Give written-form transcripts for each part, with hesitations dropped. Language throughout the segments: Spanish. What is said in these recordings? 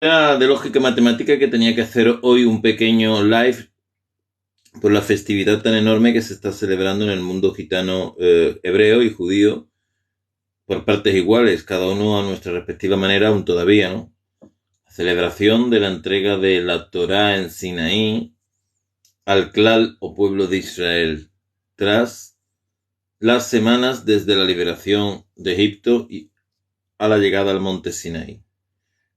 De lógica matemática que tenía que hacer hoy un pequeño live por la festividad tan enorme que se está celebrando en el mundo gitano, hebreo y judío por partes iguales, cada uno a nuestra respectiva manera aún todavía, ¿no? La celebración de la entrega de la Torá en Sinaí al clan o pueblo de Israel tras las semanas desde la liberación de Egipto y a la llegada al monte Sinaí.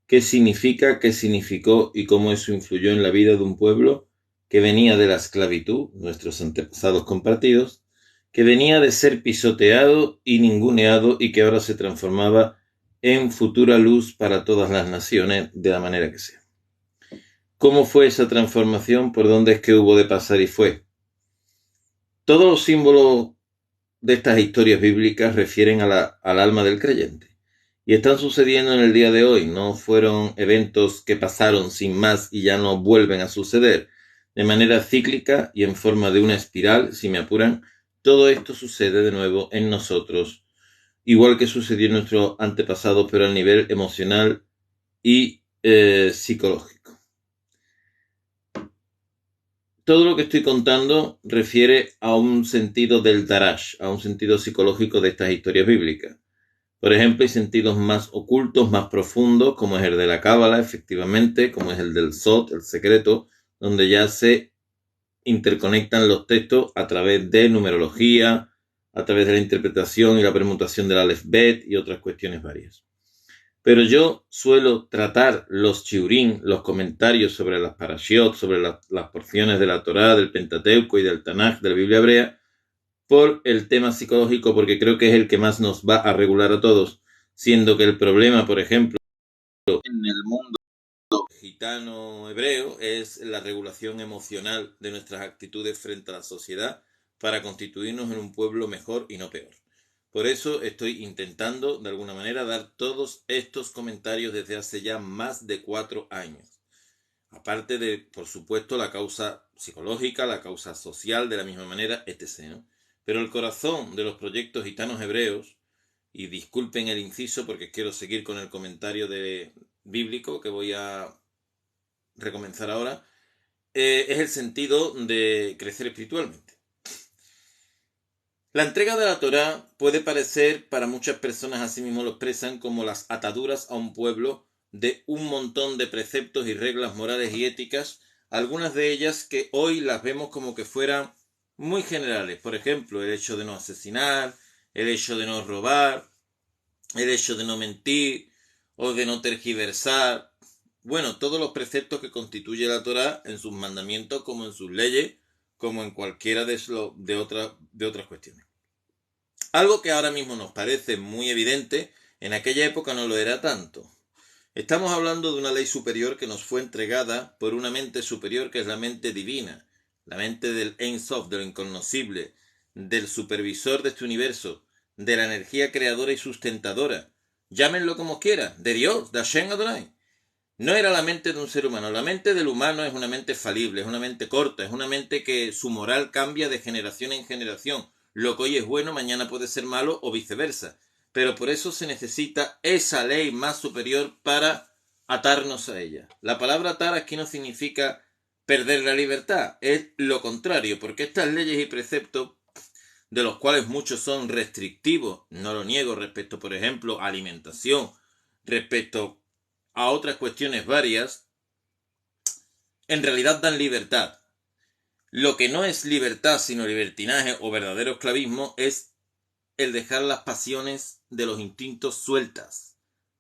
¿Qué significa, qué significó y cómo eso influyó en la vida de un pueblo que venía de la esclavitud, nuestros antepasados compartidos, que venía de ser pisoteado y ninguneado y que ahora se transformaba en futura luz para todas las naciones de la manera que sea? ¿Cómo fue esa transformación? ¿Por dónde es que hubo de pasar y fue? Todos los símbolos de estas historias bíblicas refieren al alma del creyente y están sucediendo en el día de hoy. No fueron eventos que pasaron sin más y ya no vuelven a suceder. De manera cíclica y en forma de una espiral, si me apuran, todo esto sucede de nuevo en nosotros, igual que sucedió en nuestros antepasados, pero a nivel emocional y psicológico. Todo lo que estoy contando refiere a un sentido del Darash, a un sentido psicológico de estas historias bíblicas. Por ejemplo, hay sentidos más ocultos, más profundos, como es el de la Cábala, efectivamente, como es el del Sot, el secreto, donde ya se interconectan los textos a través de numerología, a través de la interpretación y la permutación del Aleph Bet y otras cuestiones varias. Pero yo suelo tratar los chiurín, los comentarios sobre las parashiot, sobre las porciones de la Torá, del Pentateuco y del Tanaj, de la Biblia hebrea, por el tema psicológico, porque creo que es el que más nos va a regular a todos, siendo que el problema, por ejemplo, en el mundo gitano hebreo es la regulación emocional de nuestras actitudes frente a la sociedad para constituirnos en un pueblo mejor y no peor. Por eso estoy intentando, de alguna manera, dar todos estos comentarios desde hace ya más de 4 años. Aparte de, por supuesto, la causa psicológica, la causa social, de la misma manera, etc., ¿no? Pero el corazón de los proyectos gitanos hebreos, y disculpen el inciso porque quiero seguir con el comentario bíblico que voy a recomenzar ahora, es el sentido de crecer espiritualmente. La entrega de la Torá puede parecer, para muchas personas así mismo lo expresan, como las ataduras a un pueblo de un montón de preceptos y reglas morales y éticas, algunas de ellas que hoy las vemos como que fueran muy generales. Por ejemplo, el hecho de no asesinar, el hecho de no robar, el hecho de no mentir o de no tergiversar. Bueno, todos los preceptos que constituye la Torá en sus mandamientos como en sus leyes, como en cualquiera de otras cuestiones. Algo que ahora mismo nos parece muy evidente, en aquella época no lo era tanto. Estamos hablando de una ley superior que nos fue entregada por una mente superior que es la mente divina, la mente del Ein Sof, de lo inconocible, del supervisor de este universo, de la energía creadora y sustentadora. Llámenlo como quiera, de Dios, de Hashem Adonai. No era la mente de un ser humano. La mente del humano es una mente falible, es una mente corta, es una mente que su moral cambia de generación en generación. Lo que hoy es bueno, mañana puede ser malo o viceversa. Pero por eso se necesita esa ley más superior para atarnos a ella. La palabra atar aquí no significa perder la libertad, es lo contrario, porque estas leyes y preceptos, de los cuales muchos son restrictivos, no lo niego, respecto, por ejemplo, a alimentación, respecto a otras cuestiones varias, en realidad dan libertad. Lo que no es libertad, sino libertinaje o verdadero esclavismo, es el dejar las pasiones de los instintos sueltas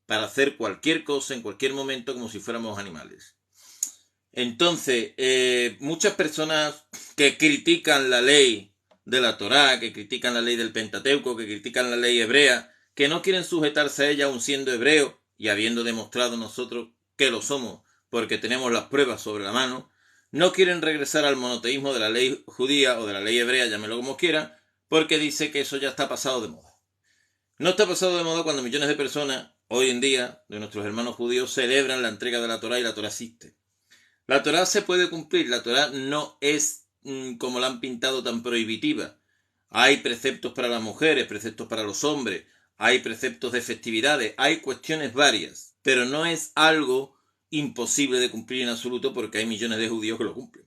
para hacer cualquier cosa en cualquier momento como si fuéramos animales. Entonces, muchas personas que critican la ley de la Torá, que critican la ley del Pentateuco, que critican la ley hebrea, que no quieren sujetarse a ella aun siendo hebreo y habiendo demostrado nosotros que lo somos porque tenemos las pruebas sobre la mano, no quieren regresar al monoteísmo de la ley judía o de la ley hebrea, llámelo como quiera, porque dice que eso ya está pasado de moda. No está pasado de moda cuando millones de personas, hoy en día, de nuestros hermanos judíos, celebran la entrega de la Torá y la Torá existe. La Torá se puede cumplir, la Torá no es como la han pintado tan prohibitiva. Hay preceptos para las mujeres, preceptos para los hombres, hay preceptos de festividades, hay cuestiones varias, pero no es algo imposible de cumplir en absoluto porque hay millones de judíos que lo cumplen.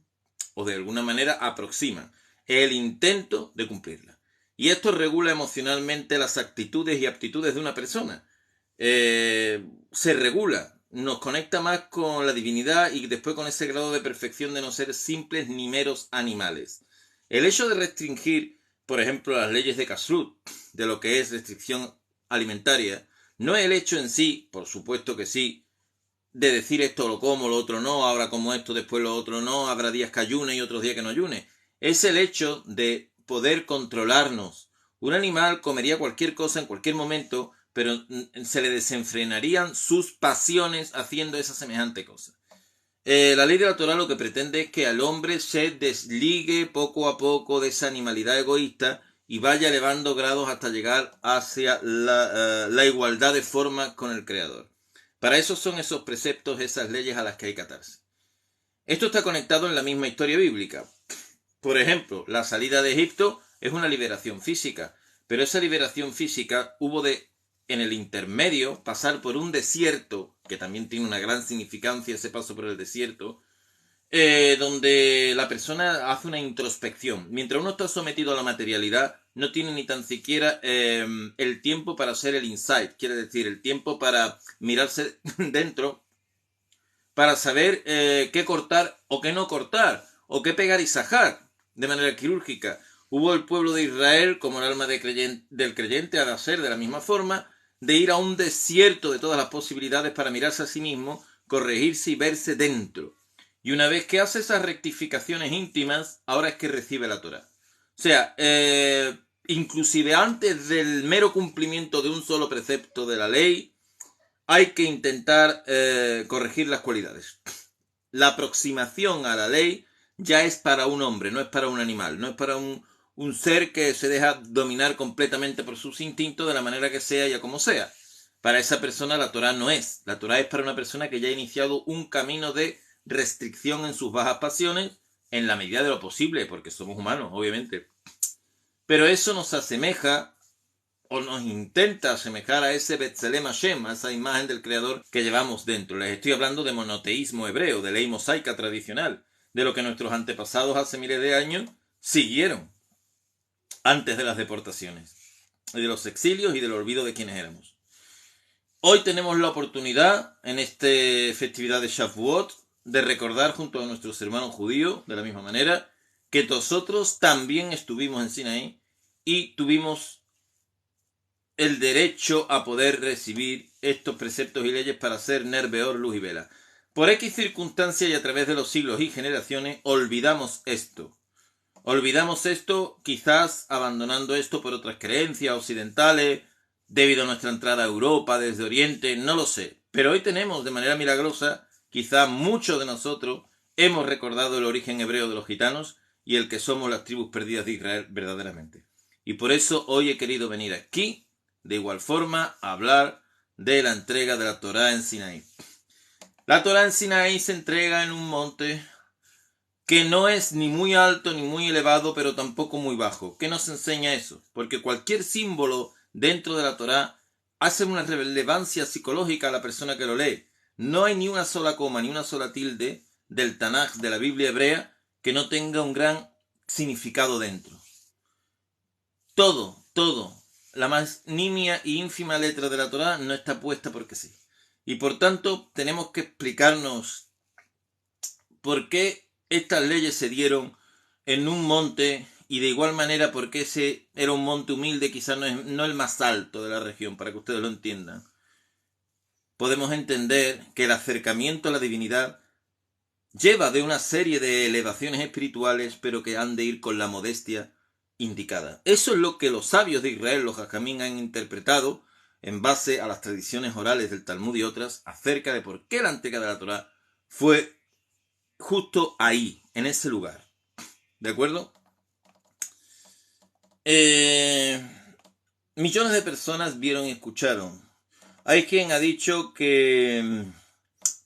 O de alguna manera aproximan el intento de cumplirla. Y esto regula emocionalmente las actitudes y aptitudes de una persona. Se regula, nos conecta más con la divinidad y después con ese grado de perfección de no ser simples ni meros animales. El hecho de restringir, por ejemplo, las leyes de Kashrut, de lo que es restricción alimentaria, no es el hecho en sí, por supuesto que sí, de decir esto lo como, lo otro no, ahora como esto, después lo otro no, habrá días que ayune y otros días que no ayune. Es el hecho de poder controlarnos. Un animal comería cualquier cosa en cualquier momento, pero se le desenfrenarían sus pasiones haciendo esa semejante cosa. La ley de la Torah lo que pretende es que al hombre se desligue poco a poco de esa animalidad egoísta y vaya elevando grados hasta llegar hacia la igualdad de forma con el Creador. Para eso son esos preceptos, esas leyes a las que hay que atarse. Esto está conectado en la misma historia bíblica. Por ejemplo, la salida de Egipto es una liberación física, pero esa liberación física hubo de, en el intermedio, pasar por un desierto, que también tiene una gran significancia ese paso por el desierto, donde la persona hace una introspección. Mientras uno está sometido a la materialidad, no tiene ni tan siquiera el tiempo para hacer el insight, quiere decir, el tiempo para mirarse dentro, para saber qué cortar o qué no cortar, o qué pegar y sajar de manera quirúrgica. Hubo el pueblo de Israel, como el alma del creyente, ha de hacer de la misma forma, de ir a un desierto de todas las posibilidades para mirarse a sí mismo, corregirse y verse dentro. Y una vez que hace esas rectificaciones íntimas, ahora es que recibe la Torah. O sea, inclusive antes del mero cumplimiento de un solo precepto de la ley, hay que intentar corregir las cualidades. La aproximación a la ley ya es para un hombre, no es para un animal, no es para un ser que se deja dominar completamente por sus instintos de la manera que sea y a como sea. Para esa persona la Torah no es. La Torah es para una persona que ya ha iniciado un camino de restricción en sus bajas pasiones en la medida de lo posible, porque somos humanos, obviamente. Pero eso nos asemeja o nos intenta asemejar a ese Betzelem Hashem, a esa imagen del Creador que llevamos dentro. Les estoy hablando de monoteísmo hebreo, de ley mosaica tradicional, de lo que nuestros antepasados hace miles de años siguieron antes de las deportaciones, y de los exilios y del olvido de quienes éramos. Hoy tenemos la oportunidad, en esta festividad de Shavuot, de recordar junto a nuestros hermanos judíos, de la misma manera, que nosotros también estuvimos en Sinaí y tuvimos el derecho a poder recibir estos preceptos y leyes para ser Ner Beor, luz y vela. Por X circunstancia y a través de los siglos y generaciones olvidamos esto. Olvidamos esto, quizás abandonando esto por otras creencias occidentales, debido a nuestra entrada a Europa desde Oriente, no lo sé. Pero hoy tenemos de manera milagrosa, quizás muchos de nosotros hemos recordado el origen hebreo de los gitanos y el que somos las tribus perdidas de Israel verdaderamente. Y por eso hoy he querido venir aquí, de igual forma, a hablar de la entrega de la Torá en Sinaí. La Torá en Sinaí se entrega en un monte que no es ni muy alto ni muy elevado, pero tampoco muy bajo. ¿Qué nos enseña eso? Porque cualquier símbolo dentro de la Torá hace una relevancia psicológica a la persona que lo lee. No hay ni una sola coma, ni una sola tilde del Tanaj, de la Biblia hebrea, que no tenga un gran significado dentro. Todo, la más nimia y ínfima letra de la Torá no está puesta porque sí. Y por tanto tenemos que explicarnos por qué estas leyes se dieron en un monte y de igual manera porque ese era un monte humilde, quizás no el más alto de la región, para que ustedes lo entiendan. Podemos entender que el acercamiento a la divinidad lleva de una serie de elevaciones espirituales, pero que han de ir con la modestia indicada. Eso es lo que los sabios de Israel, los jajamín, han interpretado en base a las tradiciones orales del Talmud y otras acerca de por qué la entrega de la Torá fue justo ahí, en ese lugar. ¿De acuerdo? Millones de personas vieron y escucharon. Hay quien ha dicho que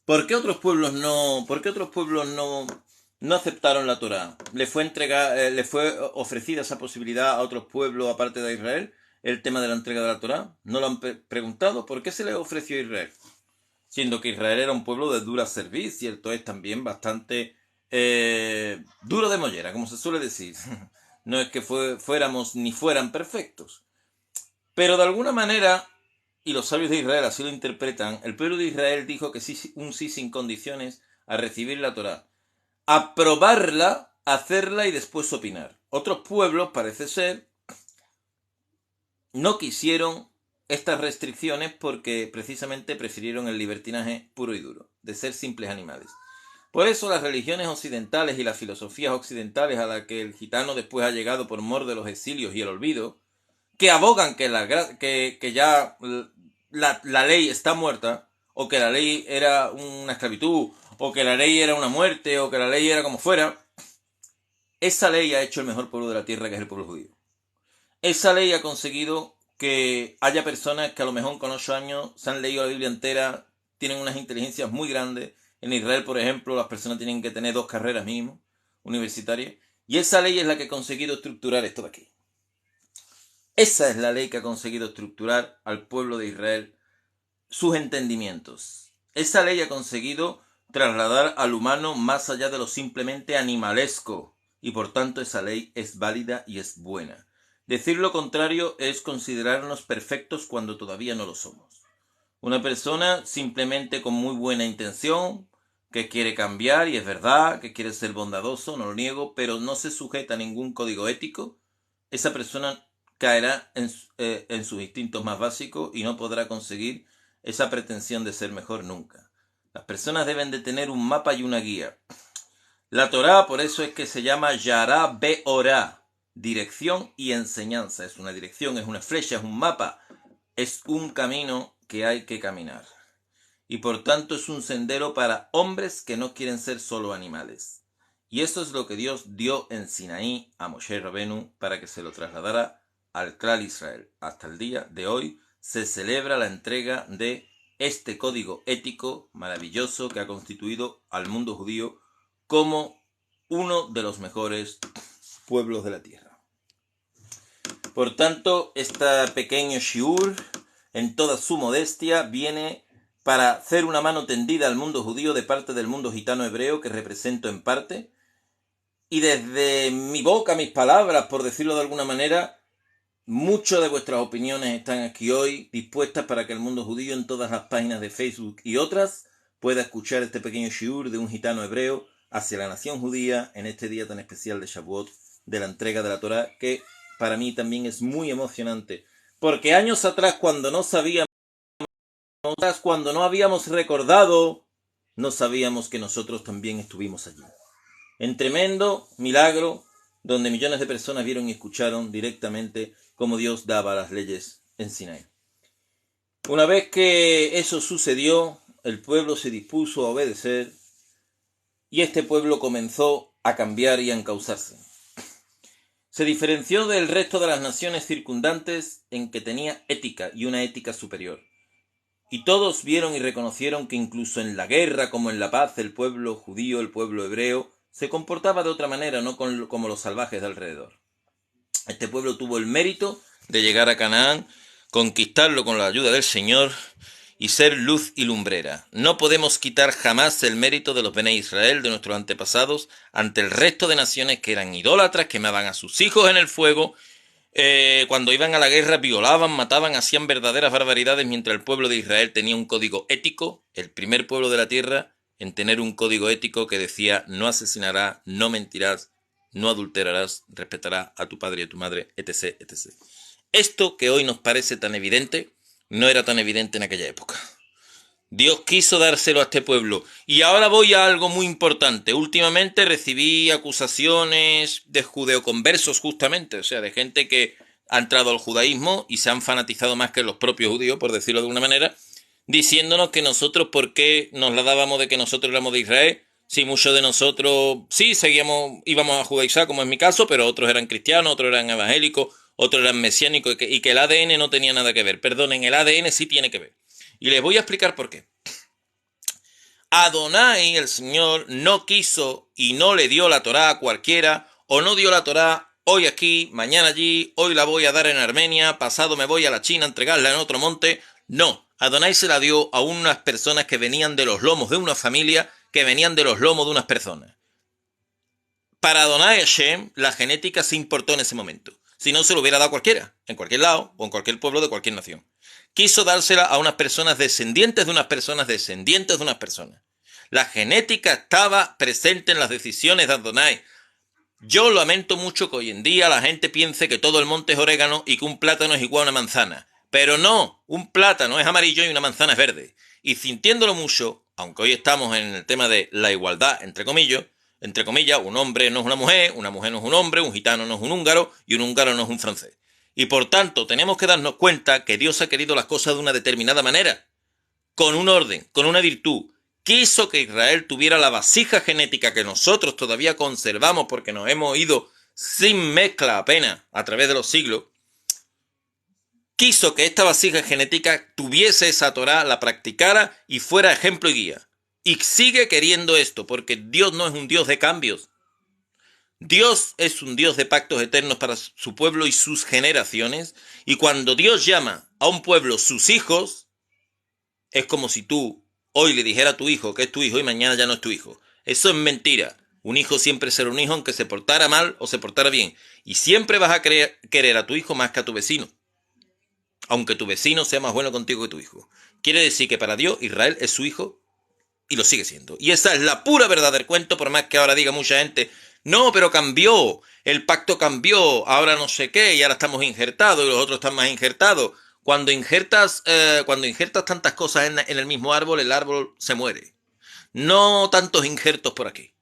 ¿por qué otros pueblos no aceptaron la Torá? ¿Le fue ofrecida esa posibilidad a otros pueblos aparte de Israel? El tema de la entrega de la Torá. ¿No lo han preguntado? ¿Por qué se le ofreció a Israel? siendo que Israel era un pueblo de dura cerviz, cierto es también bastante duro de mollera, como se suele decir. No es que fuéramos ni fueran perfectos. Pero de alguna manera, y los sabios de Israel así lo interpretan, el pueblo de Israel dijo que sí, un sí sin condiciones a recibir la Torá, aprobarla, hacerla y después opinar. Otros pueblos, parece ser, no quisieron estas restricciones porque precisamente prefirieron el libertinaje puro y duro, de ser simples animales. Por eso las religiones occidentales y las filosofías occidentales a las que el gitano después ha llegado por mor de los exilios y el olvido, que abogan que ya la ley está muerta, o que la ley era una esclavitud, o que la ley era una muerte, o que la ley era como fuera, esa ley ha hecho el mejor pueblo de la tierra, que es el pueblo judío. Esa ley ha conseguido que haya personas que a lo mejor con 8 años se han leído la Biblia entera, tienen unas inteligencias muy grandes. En Israel, por ejemplo, las personas tienen que tener 2 carreras mínimo universitarias. Y esa ley es la que ha conseguido estructurar esto de aquí. Esa es la ley que ha conseguido estructurar al pueblo de Israel sus entendimientos. Esa ley ha conseguido trasladar al humano más allá de lo simplemente animalesco. Y por tanto esa ley es válida y es buena. Decir lo contrario es considerarnos perfectos cuando todavía no lo somos. Una persona simplemente con muy buena intención, que quiere cambiar, y es verdad, que quiere ser bondadoso, no lo niego, pero no se sujeta a ningún código ético, esa persona caerá en sus instintos más básicos y no podrá conseguir esa pretensión de ser mejor nunca. Las personas deben de tener un mapa y una guía. La Torá, por eso es que se llama Yará Beorá, dirección y enseñanza. Es una dirección, es una flecha, es un mapa, es un camino que hay que caminar. Y por tanto es un sendero para hombres que no quieren ser solo animales. Y eso es lo que Dios dio en Sinaí a Moshe Rabenu para que se lo trasladara al Klal Israel. Hasta el día de hoy se celebra la entrega de este código ético maravilloso que ha constituido al mundo judío como uno de los mejores pueblos de la tierra. Por tanto, este pequeño shiur, en toda su modestia, viene para hacer una mano tendida al mundo judío de parte del mundo gitano hebreo que represento en parte, y desde mi boca, mis palabras, por decirlo de alguna manera, muchas de vuestras opiniones están aquí hoy dispuestas para que el mundo judío en todas las páginas de Facebook y otras pueda escuchar este pequeño shiur de un gitano hebreo hacia la nación judía en este día tan especial de Shavuot, de la entrega de la Torá, que para mí también es muy emocionante, porque años atrás, cuando no sabíamos, cuando no habíamos recordado, no sabíamos que nosotros también estuvimos allí. En tremendo milagro, donde millones de personas vieron y escucharon directamente cómo Dios daba las leyes en Sinaí. Una vez que eso sucedió, el pueblo se dispuso a obedecer y este pueblo comenzó a cambiar y a encauzarse. Se diferenció del resto de las naciones circundantes en que tenía ética y una ética superior. Y todos vieron y reconocieron que incluso en la guerra como en la paz el pueblo judío, el pueblo hebreo, se comportaba de otra manera, no como los salvajes de alrededor. Este pueblo tuvo el mérito de llegar a Canaán, conquistarlo con la ayuda del Señor y ser luz y lumbrera. No podemos quitar jamás el mérito de los Bene Israel, de nuestros antepasados, ante el resto de naciones que eran idólatras, quemaban a sus hijos en el fuego, cuando iban a la guerra violaban, mataban, hacían verdaderas barbaridades, mientras el pueblo de Israel tenía un código ético, el primer pueblo de la tierra en tener un código ético que decía: no asesinarás, no mentirás, no adulterarás, respetarás a tu padre y a tu madre, etc., etc. Esto que hoy nos parece tan evidente, no era tan evidente en aquella época. Dios quiso dárselo a este pueblo. Y ahora voy a algo muy importante. Últimamente recibí acusaciones de judeoconversos, justamente, o sea, de gente que ha entrado al judaísmo y se han fanatizado más que los propios judíos, por decirlo de alguna manera, diciéndonos que nosotros, ¿por qué nos la dábamos de que nosotros éramos de Israel? Si muchos de nosotros, sí, íbamos a judaizar, como es mi caso, pero otros eran cristianos, otros eran evangélicos, otros eran mesiánicos, y que el ADN no tenía nada que ver. Perdonen, el ADN sí tiene que ver. Y les voy a explicar por qué. Adonai, el Señor, no quiso y no le dio la Torá a cualquiera, o no dio la Torá hoy aquí, mañana allí, hoy la voy a dar en Armenia, pasado me voy a la China a entregarla en otro monte. No, Adonai se la dio a unas personas que venían de los lomos de una familia, que venían de los lomos de unas personas. Para Adonai Hashem, la genética se importó en ese momento. Si no, se lo hubiera dado a cualquiera, en cualquier lado o en cualquier pueblo de cualquier nación. Quiso dársela a unas personas descendientes de unas personas descendientes de unas personas. La genética estaba presente en las decisiones de Adonai. Yo lamento mucho que hoy en día la gente piense que todo el monte es orégano y que un plátano es igual a una manzana. Pero no, un plátano es amarillo y una manzana es verde. Y sintiéndolo mucho, aunque hoy estamos en el tema de la igualdad, entre comillas, un hombre no es una mujer no es un hombre, un gitano no es un húngaro y un húngaro no es un francés. Y por tanto, tenemos que darnos cuenta que Dios ha querido las cosas de una determinada manera, con un orden, con una virtud. Quiso que Israel tuviera la vasija genética que nosotros todavía conservamos porque nos hemos ido sin mezcla apenas a través de los siglos. Quiso que esta vasija genética tuviese esa Torá, la practicara y fuera ejemplo y guía. Y sigue queriendo esto, porque Dios no es un Dios de cambios. Dios es un Dios de pactos eternos para su pueblo y sus generaciones. Y cuando Dios llama a un pueblo sus hijos, es como si tú hoy le dijera a tu hijo que es tu hijo y mañana ya no es tu hijo. Eso es mentira. Un hijo siempre será un hijo aunque se portara mal o se portara bien. Y siempre vas a querer a tu hijo más que a tu vecino, aunque tu vecino sea más bueno contigo que tu hijo. Quiere decir que para Dios Israel es su hijo y lo sigue siendo. Y esa es la pura verdad del cuento, por más que ahora diga mucha gente, no, pero cambió, el pacto cambió, ahora no sé qué, y ahora estamos injertados y los otros están más injertados. Cuando injertas tantas cosas en el mismo árbol, el árbol se muere. No tantos injertos por aquí.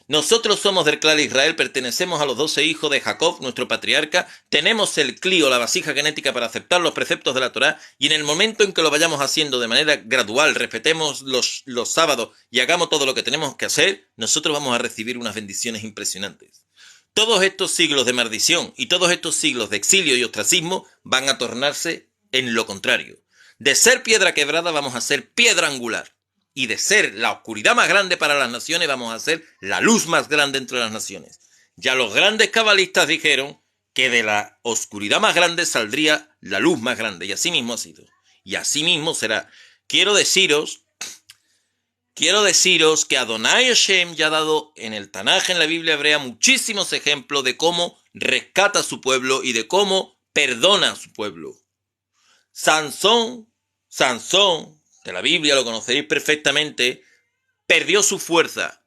Nosotros somos del clan de Israel, pertenecemos a los 12 hijos de Jacob, nuestro patriarca, tenemos el clío, la vasija genética para aceptar los preceptos de la Torá, y en el momento en que lo vayamos haciendo de manera gradual, respetemos los sábados y hagamos todo lo que tenemos que hacer, nosotros vamos a recibir unas bendiciones impresionantes. Todos estos siglos de maldición y todos estos siglos de exilio y ostracismo van a tornarse en lo contrario. De ser piedra quebrada vamos a ser piedra angular. Y de ser la oscuridad más grande para las naciones, vamos a ser la luz más grande entre las naciones. Ya los grandes cabalistas dijeron que de la oscuridad más grande saldría la luz más grande. Y así mismo ha sido. Y así mismo será. Quiero deciros que Adonai Hashem ya ha dado en el Tanaj, en la Biblia hebrea, muchísimos ejemplos de cómo rescata a su pueblo y de cómo perdona a su pueblo. Sansón, de la Biblia lo conoceréis perfectamente, perdió su fuerza,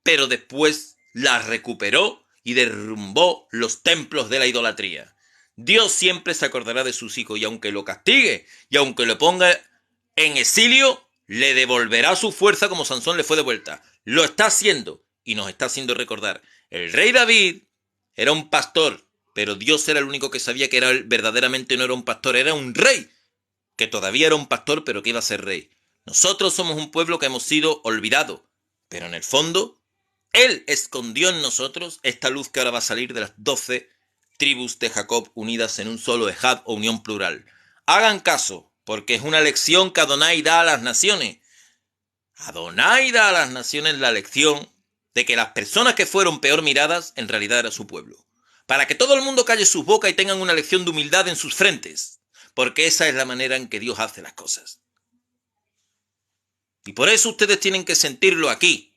pero después la recuperó y derrumbó los templos de la idolatría. Dios siempre se acordará de sus hijos y aunque lo castigue y aunque lo ponga en exilio, le devolverá su fuerza como Sansón le fue devuelta. Lo está haciendo y nos está haciendo recordar. El rey David era un pastor, pero Dios era el único que sabía que verdaderamente no era un pastor, era un rey, que todavía era un pastor, pero que iba a ser rey. Nosotros somos un pueblo que hemos sido olvidados, pero en el fondo, Él escondió en nosotros esta luz que ahora va a salir de las 12 tribus de Jacob unidas en un solo ejad o unión plural. Hagan caso, porque es una lección que Adonai da a las naciones. Adonai da a las naciones la lección de que las personas que fueron peor miradas, en realidad era su pueblo. Para que todo el mundo calle sus bocas y tengan una lección de humildad en sus frentes. Porque esa es la manera en que Dios hace las cosas. Y por eso ustedes tienen que sentirlo aquí.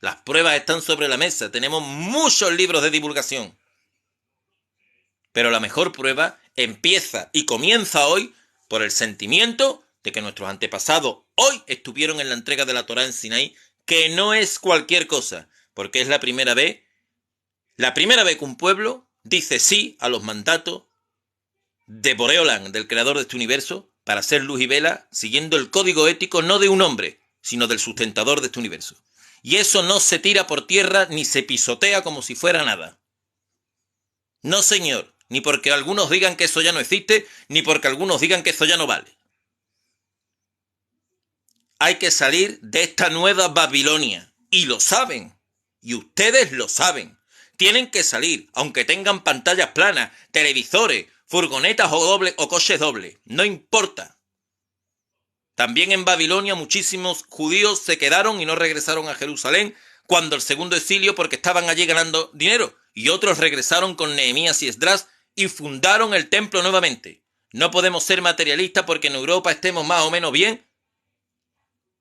Las pruebas están sobre la mesa. Tenemos muchos libros de divulgación. Pero la mejor prueba empieza y comienza hoy por el sentimiento de que nuestros antepasados hoy estuvieron en la entrega de la Torá en Sinaí, que no es cualquier cosa, porque es la primera vez que un pueblo dice sí a los mandatos de Boreolam, del creador de este universo, para ser luz y vela, siguiendo el código ético no de un hombre, sino del sustentador de este universo. Y eso no se tira por tierra ni se pisotea como si fuera nada. No, señor, ni porque algunos digan que eso ya no existe, ni porque algunos digan que eso ya no vale. Hay que salir de esta nueva Babilonia, y lo saben, y ustedes lo saben. Tienen que salir, aunque tengan pantallas planas, televisores, furgonetas o coches dobles, no importa. También en Babilonia muchísimos judíos se quedaron y no regresaron a Jerusalén cuando el segundo exilio porque estaban allí ganando dinero, y otros regresaron con Nehemías y Esdras y fundaron el templo nuevamente. No podemos ser materialistas porque en Europa estemos más o menos bien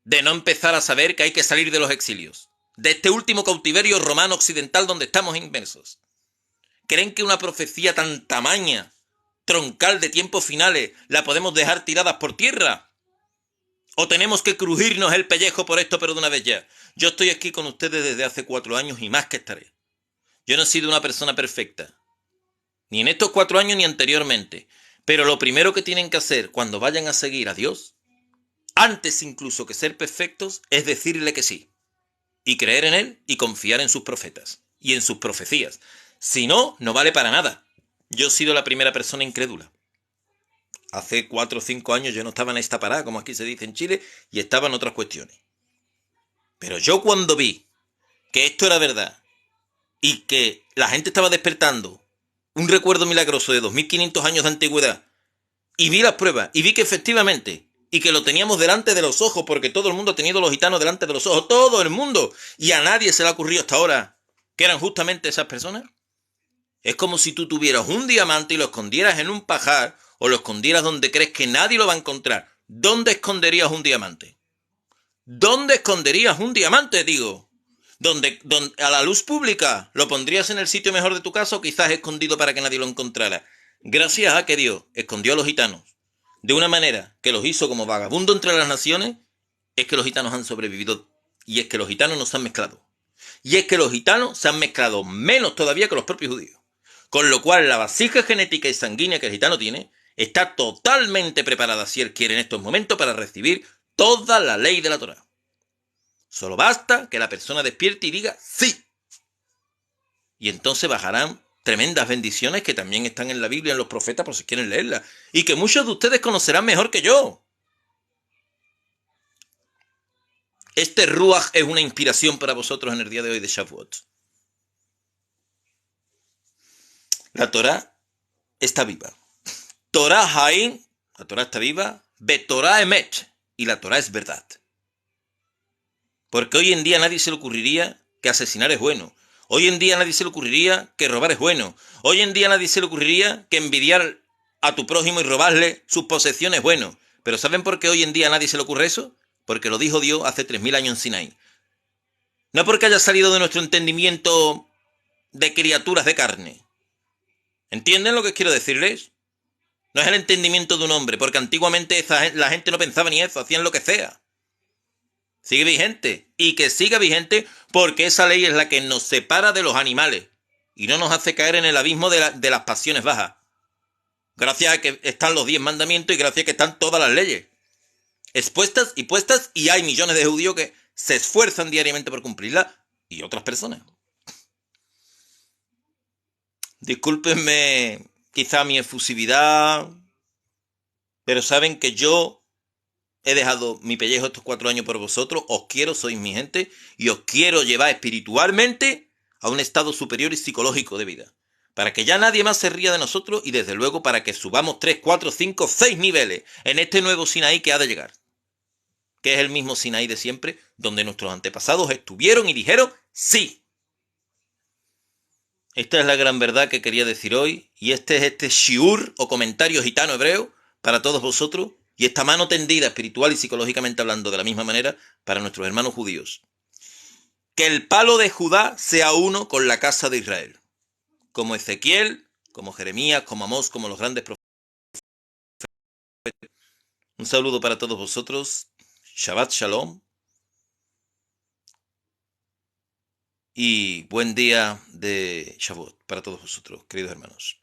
de no empezar a saber que hay que salir de los exilios, de este último cautiverio romano occidental donde estamos inmersos. ¿Creen que una profecía tan tamaña, troncal de tiempos finales, la podemos dejar tiradas por tierra? ¿O tenemos que crujirnos el pellejo por esto, pero de una vez ya? Yo estoy aquí con ustedes desde hace 4 años y más que estaré. Yo no he sido una persona perfecta, ni en estos 4 años ni anteriormente. Pero lo primero que tienen que hacer cuando vayan a seguir a Dios, antes incluso que ser perfectos, es decirle que sí. Y creer en Él y confiar en sus profetas y en sus profecías. Si no, no vale para nada. Yo he sido la primera persona incrédula. Hace 4 o 5 años yo no estaba en esta parada, como aquí se dice en Chile, y estaba en otras cuestiones. Pero yo cuando vi que esto era verdad y que la gente estaba despertando un recuerdo milagroso de 2500 años de antigüedad, y vi las pruebas, y vi que efectivamente, y que lo teníamos delante de los ojos, porque todo el mundo ha tenido los gitanos delante de los ojos, todo el mundo, y a nadie se le ha ocurrido hasta ahora que eran justamente esas personas. Es como si tú tuvieras un diamante y lo escondieras en un pajar, o lo escondieras donde crees que nadie lo va a encontrar. ¿Dónde esconderías un diamante? ¿Dónde esconderías un diamante, digo? ¿Donde a la luz pública? ¿Lo pondrías en el sitio mejor de tu casa o quizás escondido para que nadie lo encontrara? Gracias a que Dios escondió a los gitanos de una manera que los hizo como vagabundo entre las naciones, es que los gitanos han sobrevivido. Y es que los gitanos no se han mezclado. Y es que los gitanos se han mezclado menos todavía que los propios judíos. Con lo cual la vasija genética y sanguínea que el gitano tiene está totalmente preparada, si él quiere, en estos momentos para recibir toda la ley de la Torá. Solo basta que la persona despierte y diga sí. Y entonces bajarán tremendas bendiciones que también están en la Biblia, en los profetas, por si quieren leerlas. Y que muchos de ustedes conocerán mejor que yo. Este Ruach es una inspiración para vosotros en el día de hoy de Shavuot. La Torá está viva. Torá Haim, la Torá está viva. Betorá Emet, y la Torá es verdad. Porque hoy en día a nadie se le ocurriría que asesinar es bueno. Hoy en día a nadie se le ocurriría que robar es bueno. Hoy en día a nadie se le ocurriría que envidiar a tu prójimo y robarle sus posesiones es bueno. Pero ¿saben por qué hoy en día a nadie se le ocurre eso? Porque lo dijo Dios hace 3000 años en Sinaí. No porque haya salido de nuestro entendimiento de criaturas de carne. ¿Entienden lo que quiero decirles? No es el entendimiento de un hombre, porque antiguamente la gente no pensaba ni eso, hacían lo que sea. Sigue vigente, y que siga vigente porque esa ley es la que nos separa de los animales y no nos hace caer en el abismo de las pasiones bajas. Gracias a que están los 10 mandamientos y gracias a que están todas las leyes expuestas y puestas, y hay millones de judíos que se esfuerzan diariamente por cumplirlas y otras personas. Discúlpenme quizá mi efusividad, pero saben que yo he dejado mi pellejo estos 4 años por vosotros, os quiero, sois mi gente, y os quiero llevar espiritualmente a un estado superior y psicológico de vida. Para que ya nadie más se ría de nosotros y desde luego para que subamos 3, 4, 5, 6 niveles en este nuevo Sinaí que ha de llegar. Que es el mismo Sinaí de siempre, donde nuestros antepasados estuvieron y dijeron sí. Esta es la gran verdad que quería decir hoy, y este es este shiur o comentario gitano hebreo para todos vosotros, y esta mano tendida espiritual y psicológicamente hablando de la misma manera para nuestros hermanos judíos. Que el palo de Judá sea uno con la casa de Israel. Como Ezequiel, como Jeremías, como Amós, como los grandes profetas. Un saludo para todos vosotros. Shabbat Shalom. Y buen día de Shavuot para todos vosotros, queridos hermanos.